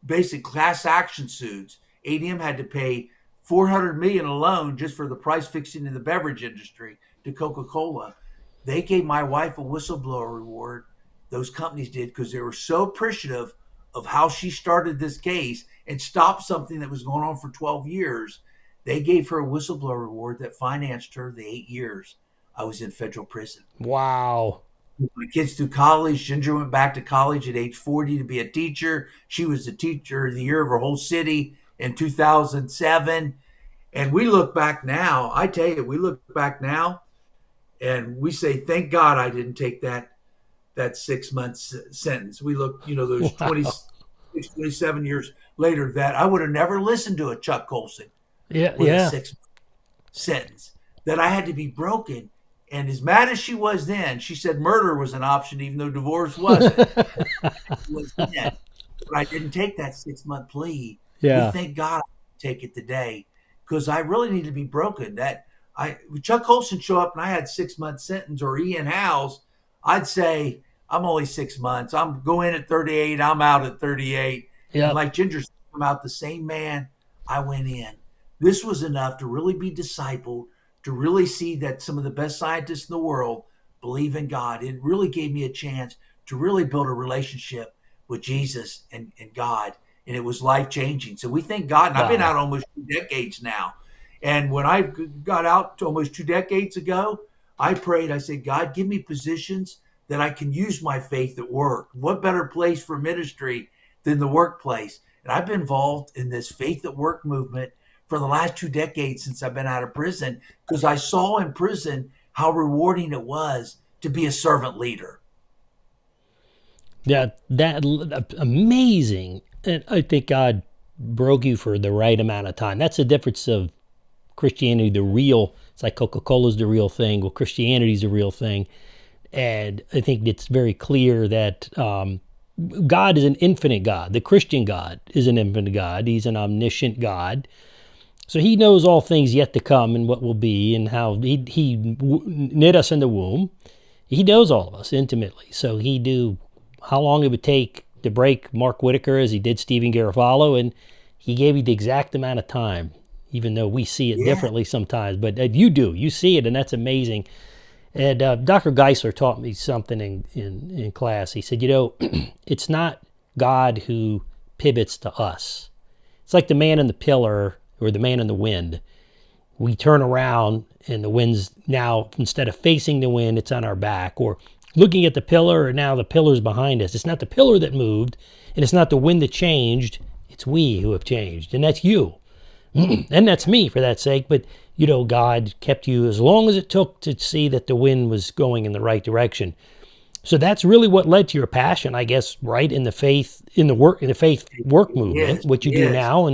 basic class action suits. ADM had to pay 400 million alone just for the price fixing in the beverage industry to Coca-Cola. They gave my wife a whistleblower reward. Those companies did because they were so appreciative of how she started this case and stopped something that was going on for 12 years. They gave her a whistleblower reward that financed her the 8 years I was in federal prison. Wow. My kids through college. Ginger went back to college at age 40 to be a teacher. She was the teacher of the year of her whole city in 2007. And we look back now, I tell you, we look back now and we say, thank God I didn't take that 6 months sentence. We look, those Wow. 26, 27 years. later that I would have never listened to a Chuck Colson Yeah, with a yeah. 6 sentence, that I had to be broken. And as mad as she was then, she said murder was an option, even though divorce wasn't. It was then. But I didn't take that 6-month plea. We Yeah. thank God I take it today, because I really need to be broken. That I Chuck Colson show up and I had 6-month sentence, or Ian Howes, I'd say I'm only 6 months. I'm going at 38. I'm out at 38. And Yep. like Ginger said, I'm out the same man I went in. This was enough to really be discipled, to really see that some of the best scientists in the world believe in God. It really gave me a chance to really build a relationship with Jesus and God. And it was life changing. So we thank God. And I've been Wow. out almost 2 decades now. And when I got out almost 2 decades ago, I prayed, I said, God, give me positions that I can use my faith at work. What better place for ministry than the workplace? And I've been involved in this faith at work movement for the last 2 decades since I've been out of prison, because I saw in prison how rewarding it was to be a servant leader. Yeah, that amazing. And I think God broke you for the right amount of time. That's the difference of Christianity, the real. It's like Coca-Cola's the real thing. Well, Christianity's the real thing. And I think it's very clear that God is an infinite God. The Christian God is an infinite God. He's an omniscient God. So he knows all things yet to come and what will be, and how he knit us in the womb. He knows all of us intimately. So he knew how long it would take to break Mark Whitacre as he did Stephen Garofalo, and he gave you the exact amount of time, even though we see it Yeah. differently sometimes. But you do. You see it, and that's amazing. And Dr. Geisler taught me something in class. He said, it's not God who pivots to us. It's like the man in the pillar or the man in the wind. We turn around and the wind's now, instead of facing the wind, it's on our back. Or looking at the pillar, and now the pillar's behind us. It's not the pillar that moved, and it's not the wind that changed. It's we who have changed. And that's you. And that's me for that sake. But, God kept you as long as it took to see that the wind was going in the right direction. So that's really what led to your passion, I guess, right? In the faith, in the faith work movement, Yes. what you do Yes. now.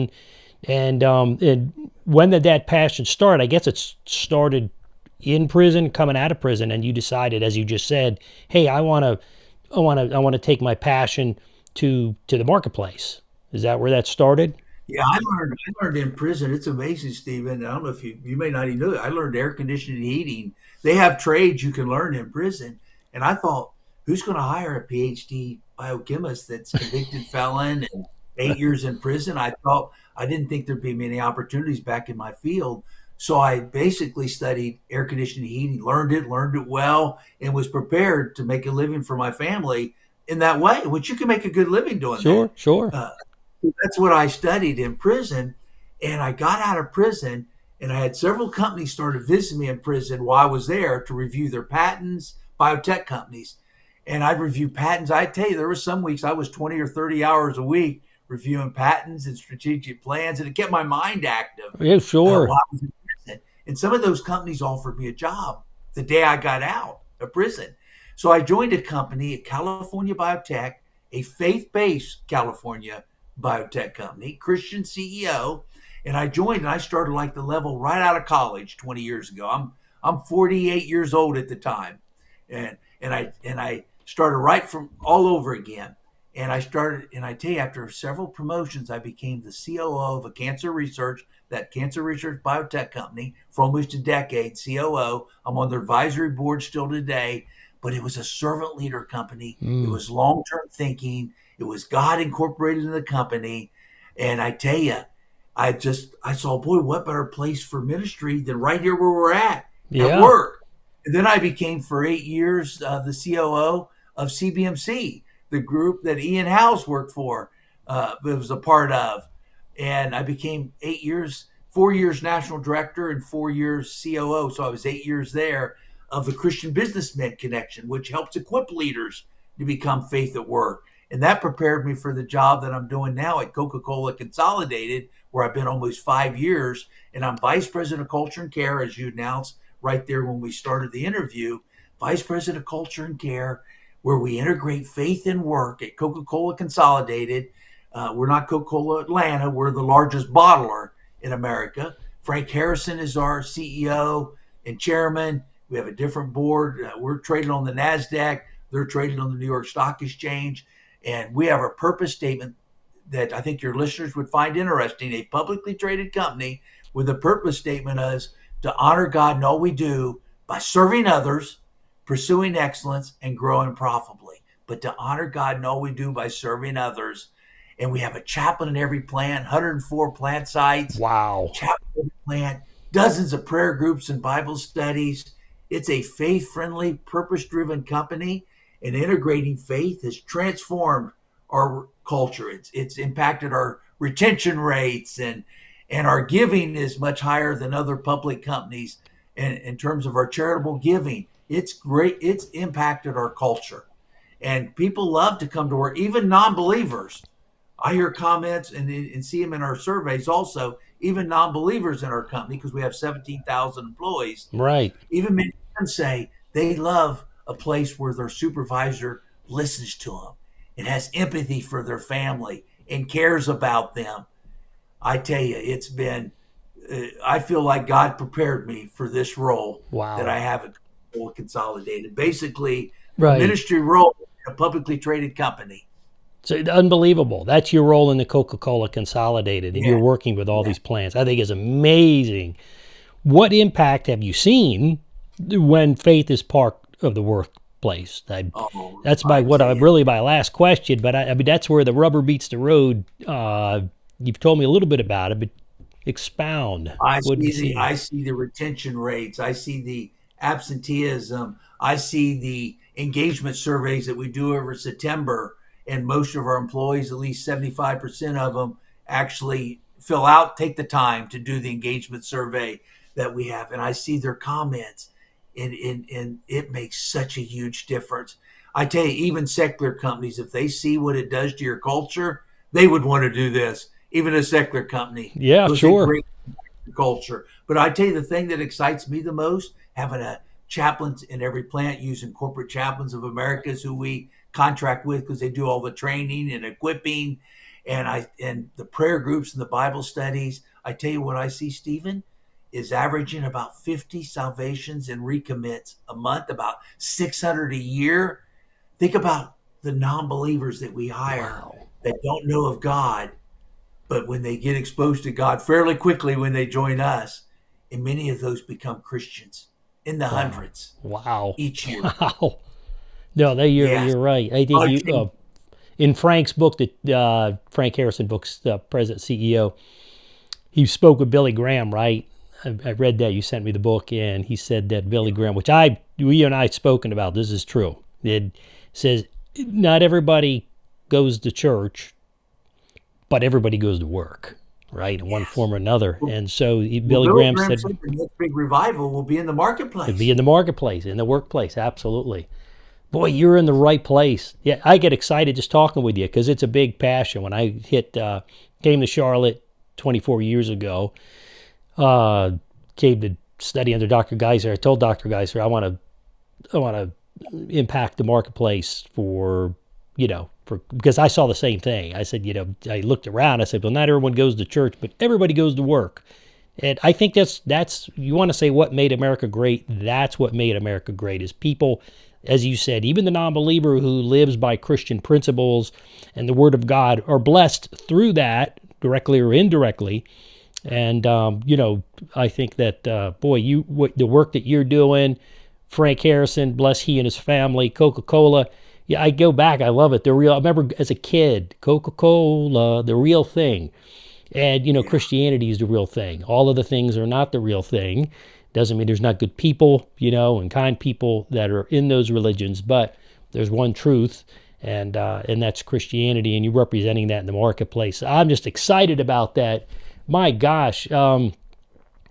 And when did that passion start? I guess it started in prison, coming out of prison, and you decided, as you just said, hey, I want to take my passion to the marketplace. Is that where that started? Yeah, I learned in prison. It's amazing, Stephen. I don't know if you may not even know it. I learned air conditioning and heating. They have trades you can learn in prison. And I thought, who's going to hire a PhD biochemist that's convicted felon and 8 years in prison? I didn't think there'd be many opportunities back in my field. So I basically studied air conditioning and heating, learned it well, and was prepared to make a living for my family in that way, which you can make a good living doing Sure, that. sure. Uh, that's what I studied in prison. And I got out of prison, and I had several companies started visiting me in prison while I was there to review their patents, biotech companies. And I'd review patents. I tell you, there were some weeks I was 20 or 30 hours a week reviewing patents and strategic plans, and it kept my mind active Yeah, sure. while I was in prison. And some of those companies offered me a job the day I got out of prison. So I joined a company, a California Biotech, a faith-based California biotech company, Christian CEO, and I joined and I started like the level right out of college 20 years ago. I'm 48 years old at the time. And I started right from all over again. And I tell you, after several promotions, I became the COO of that cancer research biotech company for almost a decade, COO. I'm on their advisory board still today, but it was a servant leader company. It Mm. was long-term thinking. It was God incorporated in the company. And I tell you, I saw, boy, what better place for ministry than right here where we're at Yeah. work. And then I became for 8 years the COO of CBMC, the group that Ian Howes worked for, was a part of. And I became 8 years, 4 years national director and 4 years COO. So I was 8 years there of the Christian Businessmen Connection, which helps equip leaders to become faith at work. And that prepared me for the job that I'm doing now at Coca-Cola Consolidated, where I've been almost 5 years. And I'm vice president of culture and care, as you announced right there when we started the interview, vice president of culture and care, where we integrate faith and work at Coca-Cola Consolidated. We're not Coca-Cola Atlanta. We're the largest bottler in America. Frank Harrison is our CEO and chairman. We have a different board. We're traded on the NASDAQ. They're traded on the New York Stock Exchange. And we have a purpose statement that I think your listeners would find interesting. A publicly traded company with a purpose statement is to honor God in all we do by serving others, pursuing excellence, and growing profitably. But to honor God in all we do by serving others. And we have a chaplain in every plant, 104 plant sites, Wow. chaplain in every plant, dozens of prayer groups and Bible studies. It's a faith-friendly, purpose-driven company, and integrating faith has transformed our culture. It's impacted our retention rates, and our giving is much higher than other public companies. And in terms of our charitable giving, it's great. It's impacted our culture, and people love to come to work. Even non-believers, I hear comments and see them in our surveys. Also, even non-believers in our company, because we have 17,000 employees. Right. Even many of them say they love a place where their supervisor listens to them and has empathy for their family and cares about them. I tell you, it's been, I feel like God prepared me for this role that I Wow. have at Coca-Cola Consolidated. Basically, a Right. ministry role in a publicly traded company. So unbelievable. That's your role in the Coca-Cola Consolidated, and Yeah, you're working with all yeah. these plants. I think is amazing. What impact have you seen when faith is part of the workplace? Oh, That's I tell you. really my last question, but I mean that's where the rubber meets the road. You've told me a little bit about it, but expound. What have you seen? I see the retention rates. I see the absenteeism. I see the engagement surveys that we do over September, and most of our employees, at least 75% of them, actually fill out, take the time to do the engagement survey that we have. And I see their comments, and it makes such a huge difference. I tell you, even secular companies, if they see what it does to your culture, they would want to do this. Even a secular company, Yeah, because it sure. brings culture. But I tell you, the thing that excites me the most, having a chaplains in every plant, using corporate chaplains of Americas who we contract with because they do all the training and equipping, and the prayer groups and the Bible studies. I tell you what I see, Stephen, is averaging about 50 salvations and recommits a month, about 600 a year. Think about the non-believers that we hire Wow. that don't know of God, but when they get exposed to God fairly quickly when they join us, and many of those become Christians in the Wow. hundreds Wow. each year. Wow. No, Yes. you're right. I think Well, you in Frank's book, that Frank Harrison book's President CEO, he spoke with Billy Graham, right? I read that. You sent me the book, and he said that Billy Graham, which we and I had spoken about, this is true. It says not everybody goes to church, but everybody goes to work, right? In one yes. form or another. Well, And so well, Billy Billy Graham Graham said said the next big revival will be in the it'd be marketplace. in the marketplace, in the workplace, absolutely. Boy, you're in the right place. Yeah, I get excited just talking with you because it's a big passion. When I came to Charlotte 24 years ago, uh, came to study under Dr. Geiser. I told Dr. Geiser I want to impact the marketplace because I saw the same thing. I said, I looked around. I said, well, not everyone goes to church, but everybody goes to work. And I think that's you want to say what made America great. That's what made America great is people, as you said, even the non-believer who lives by Christian principles and the Word of God are blessed through that, directly or indirectly. And I think that the work that you're doing, Frank Harrison, bless he and his family, Coca-Cola. Yeah, I go back. I love it. The real. I remember as a kid, Coca-Cola, the real thing. And, Yeah. Christianity is the real thing. All of the things are not the real thing. Doesn't mean there's not good people, and kind people that are in those religions, but there's one truth, and that's Christianity, and you're representing that in the marketplace. I'm just excited about that. My gosh. And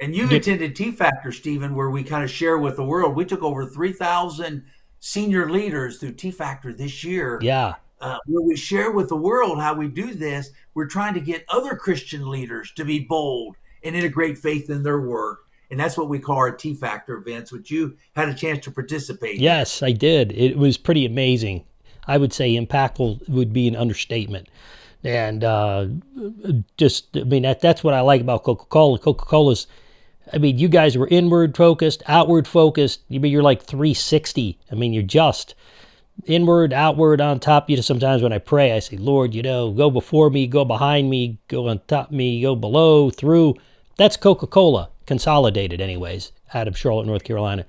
you've attended T Factor, Stephen, where we kind of share with the world. We took over 3,000 senior leaders through T Factor this year, Yeah. where we share with the world how we do this. We're trying to get other Christian leaders to be bold and integrate faith in their work. And that's what we call our T Factor events, which you had a chance to participate in. Yes, I did. It was pretty amazing. I would say impactful would be an understatement. And just, I mean, that's what I like about Coca-Cola. Coca-Cola's, I mean, you guys were inward focused, outward focused. You're like 360. I mean, you're just inward, outward, on top. Sometimes when I pray, I say, Lord, go before me, go behind me, go on top of me, go below, through. That's Coca-Cola, consolidated anyways, out of Charlotte, North Carolina.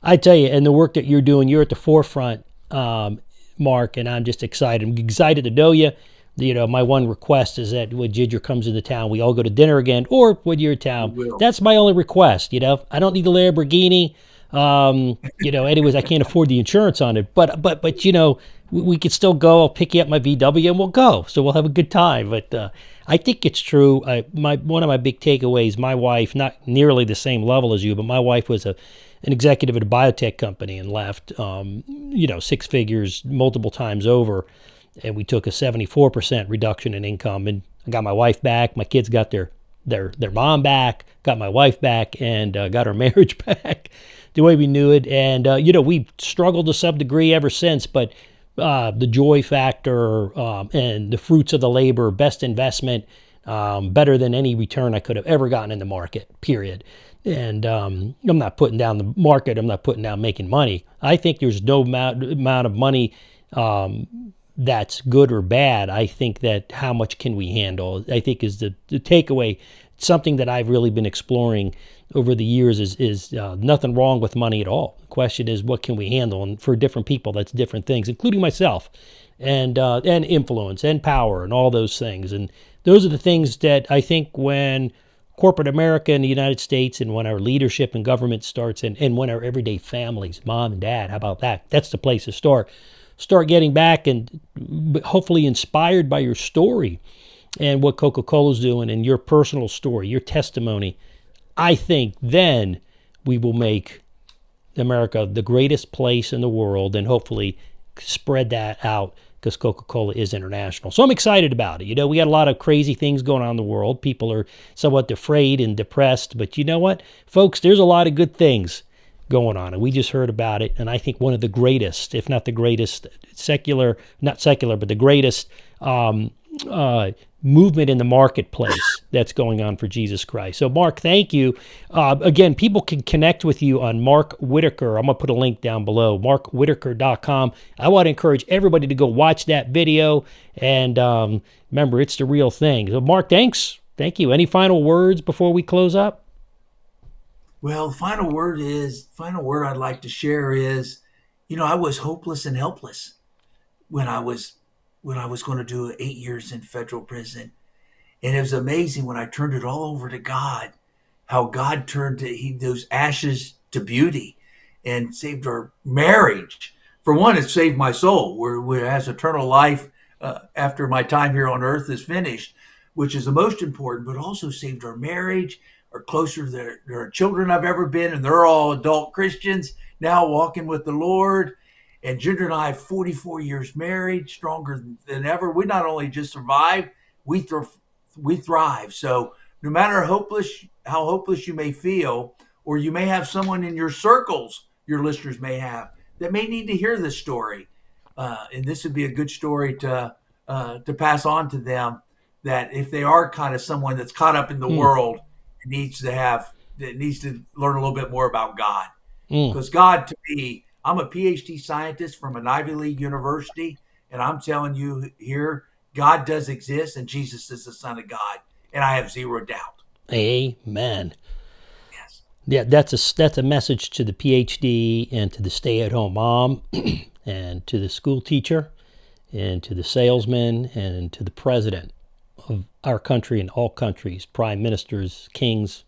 I tell you, and the work that you're doing, you're at the forefront, Mark, and I'm just excited. I'm excited to know you. My one request is that when Ginger comes into town, we all go to dinner again, or when you're in town. That's my only request. I don't need the Lamborghini. Anyways, I can't afford the insurance on it, but we could still go. I'll pick you up my VW and we'll go. So we'll have a good time. But I think it's true. One of my big takeaways, my wife, not nearly the same level as you, but my wife was an executive at a biotech company and left, 6 figures multiple times over. And we took a 74% reduction in income, and I got my wife back. My kids got their mom back, got my wife back, and got our marriage back the way we knew it. And, we struggled to some degree ever since, but the joy factor and the fruits of the labor, best investment, better than any return I could have ever gotten in the market, period. And I'm not putting down the market. I'm not putting down making money. I think there's no amount of money that's good or bad. I think that how much can we handle, I think, is the takeaway. Something that I've really been exploring over the years is nothing wrong with money at all. The question is, what can we handle? And for different people, that's different things, including myself, and influence and power and all those things. And those are the things that I think when corporate America in the United States, and when our leadership and government starts, and when our everyday families, mom and dad, how about that? That's the place to start. Start getting back and hopefully inspired by your story and what Coca-Cola's doing and your personal story, your testimony. I think then we will make America the greatest place in the world, and hopefully spread that out, because Coca-Cola is international. So I'm excited about it. We got a lot of crazy things going on in the world. People are somewhat afraid and depressed, but you know what, folks, there's a lot of good things going on, and we just heard about it. And I think one of the greatest, if not the greatest, not secular, but the greatest movement in the marketplace that's going on for Jesus Christ. So Mark, thank you. Again, people can connect with you on Mark Whitacre. I'm going to put a link down below, markwhitacre.com. I want to encourage everybody to go watch that video. And remember, it's the real thing. So Mark, thanks. Thank you. Any final words before we close up? Well, the final word I'd like to share is, I was hopeless and helpless when I was going to do 8 years in federal prison. And it was amazing when I turned it all over to God, how God turned those ashes to beauty and saved our marriage. For one, it saved my soul, where it has eternal life after my time here on earth is finished, which is the most important, but also saved our marriage, are closer to their children I've ever been, and they're all adult Christians now walking with the Lord. And Ginger and I have 44 years married, stronger than ever. We not only just survive, we thrive. So no matter how hopeless you may feel, or you may have someone in your circles, your listeners may have, that may need to hear this story. And this would be a good story to pass on to them, that if they are kind of someone that's caught up in the world, needs to learn a little bit more about God. Because God, to me, I'm a PhD scientist from an Ivy League university, and I'm telling you here, God does exist, and Jesus is the Son of God, and I have zero doubt. Amen. Yes. Yeah, that's a message to the PhD and to the stay-at-home mom and to the school teacher and to the salesman and to the president of our country and all countries, prime ministers, kings.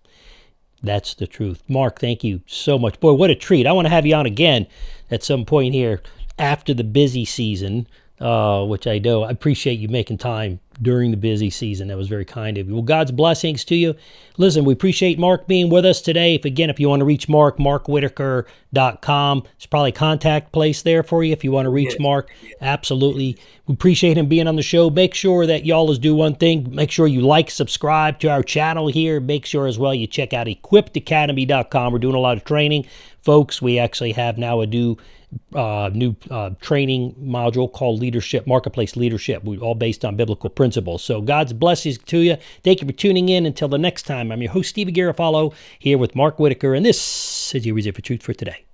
That's the truth. Mark, thank you so much. Boy, what a treat. I want to have you on again at some point here after the busy season, which I know. I appreciate you making time during the busy season. That was very kind of you. Well, God's blessings to you. Listen, we appreciate Mark being with us today. If you want to reach Mark, markwhitacre.com. There's probably a contact place there for you if you want to reach Mark. Absolutely. We appreciate him being on the show. Make sure that y'all do one thing. Make sure you subscribe to our channel here. Make sure as well you check out equippedacademy.com. We're doing a lot of training. Folks, we actually have now a new training module called Leadership, Marketplace Leadership, all based on biblical principles. principles. So God's blessings to you. Thank you for tuning in. Until the next time, I'm your host, Steve Garofalo, here with Mark Whitacre, and this is your Reason for Truth for today.